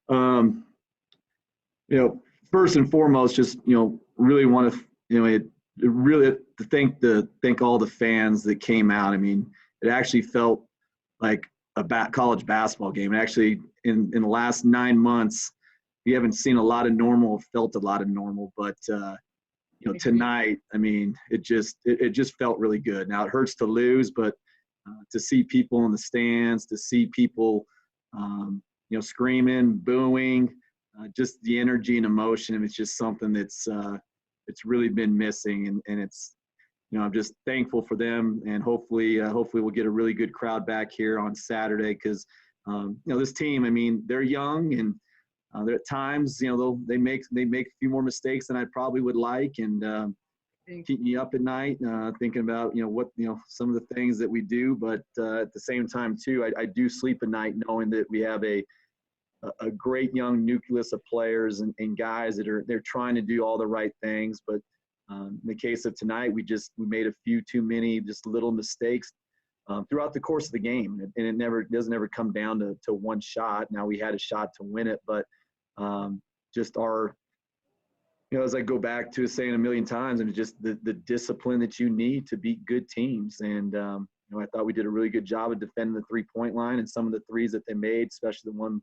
Um, First and foremost, just really want to really to thank all the fans that came out. I mean, it actually felt like a college basketball game. And actually, in the last 9 months, we haven't seen a lot of normal, felt a lot of normal, but tonight, I mean, it just felt really good. Now it hurts to lose, but to see people in the stands, to see people, screaming, booing, just the energy and emotion, and it's just something that's it's really been missing, and it's I'm just thankful for them, and hopefully we'll get a really good crowd back here on Saturday because this team, I mean, they're young and they're at times they make a few more mistakes than I probably would like, and keep me up at night thinking about what some of the things that we do, but at the same time too, I do sleep at night knowing that we have a great young nucleus of players and guys that they're trying to do all the right things. But in the case of tonight, we made a few too many just little mistakes throughout the course of the game, and it doesn't ever come down to one shot. Now we had a shot to win it, but just our as I go back to saying a million times, and just the discipline that you need to beat good teams. And I thought we did a really good job of defending the 3-point line, and some of the threes that they made, especially the one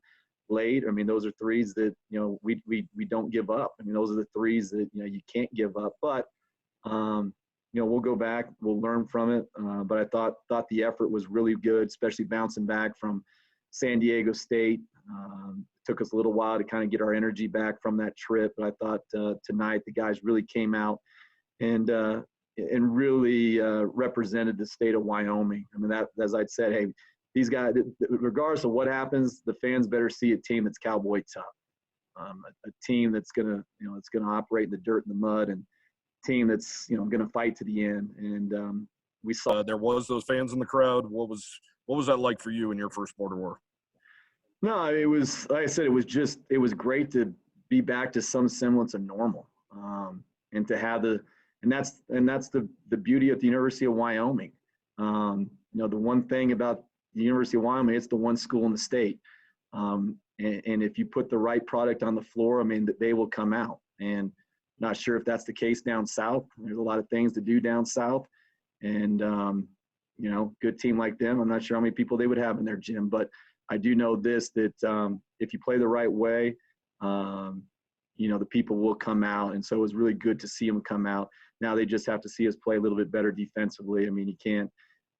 late. I mean, those are threes that we don't give up. I mean, those are the threes that you can't give up. But we'll go back, we'll learn from it. But I thought the effort was really good, especially bouncing back from San Diego State. Took us a little while to kind of get our energy back from that trip, but I thought tonight the guys really came out and really represented the state of Wyoming. I mean, that, as I'd said, hey, these guys, regardless of what happens, the fans better see a team that's Cowboy tough, a team that's gonna operate in the dirt and the mud, and a team that's gonna fight to the end. And we saw there was those fans in the crowd. What was that like for you in your first border war? No, it was, like I said, it was great to be back to some semblance of normal, and to have that's the beauty of the University of Wyoming. The one thing about the University of Wyoming, it's the one school in the state. And if you put the right product on the floor, I mean, they will come out. And not sure if that's the case down south. There's a lot of things to do down south. And, good team like them, I'm not sure how many people they would have in their gym. But I do know this, that if you play the right way, the people will come out. And so it was really good to see them come out. Now they just have to see us play a little bit better defensively. I mean, you can't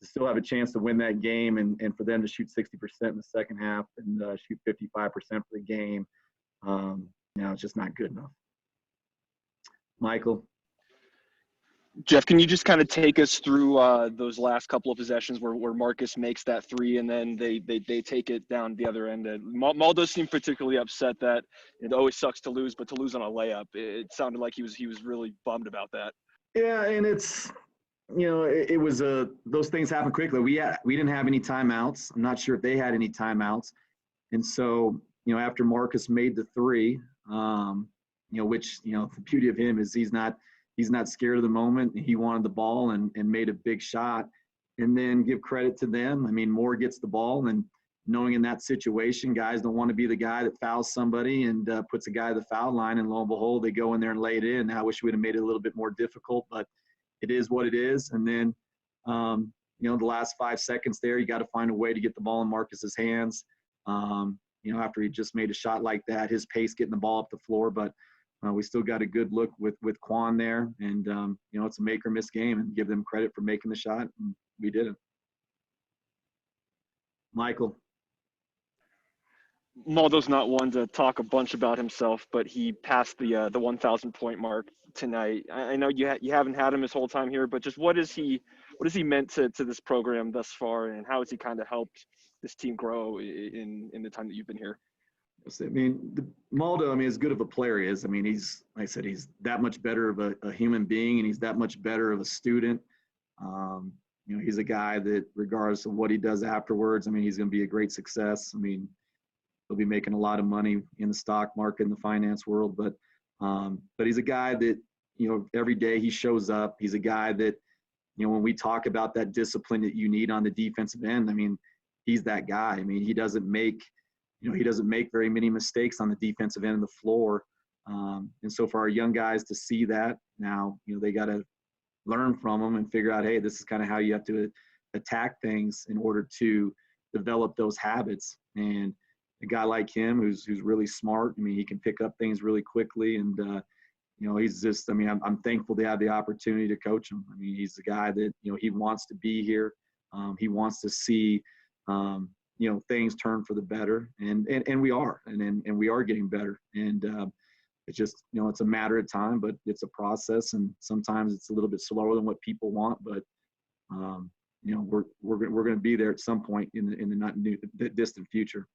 still have a chance to win that game, and for them to shoot 60% in the second half and shoot 55% for the game, it's just not good enough. Michael? Jeff, can you just kind of take us through those last couple of possessions where Marcus makes that three and then they take it down the other end? And Maldo seemed particularly upset that it always sucks to lose, but to lose on a layup, it sounded like he was really bummed about that. Yeah, and it's it was those things happen quickly. We didn't have any timeouts. I'm not sure if they had any timeouts, and so after Marcus made the three, which the beauty of him is he's not scared of the moment. He wanted the ball and made a big shot. And then give credit to them. I mean, Moore gets the ball, and knowing in that situation, guys don't want to be the guy that fouls somebody and puts a guy at the foul line, and lo and behold, they go in there and lay it in. I wish we'd have made it a little bit more difficult, but it is what it is. And then, the last 5 seconds there, you got to find a way to get the ball in Marcus's hands. After he just made a shot like that, his pace getting the ball up the floor, but we still got a good look with Quan there, and it's a make or miss game, and give them credit for making the shot, and we did it. Michael. Maldo's not one to talk a bunch about himself, but he passed the 1,000 point mark tonight. I know you haven't had him his whole time here, but just what has he meant to this program thus far, and how has he kind of helped this team grow in the time that you've been here? I mean, Maldo, as good of a player he is, he's, like I said, he's that much better of a human being, and he's that much better of a student. He's a guy that, regardless of what he does afterwards, he's going to be a great success. He'll be making a lot of money in the stock market, in the finance world, but he's a guy that, every day he shows up. He's a guy that, when we talk about that discipline that you need on the defensive end, he's that guy. He doesn't make he doesn't make very many mistakes on the defensive end of the floor. And so for our young guys to see that now, they got to learn from them and figure out, hey, this is kind of how you have to attack things in order to develop those habits. And a guy like him who's really smart, he can pick up things really quickly. And, he's just, I'm thankful to have the opportunity to coach him. He's the guy that, he wants to be here. He wants to see, things turn for the better. And we are, and we are getting better. And it's just, it's a matter of time, but it's a process. And sometimes it's a little bit slower than what people want, but, we're going to be there at some point in the not distant future.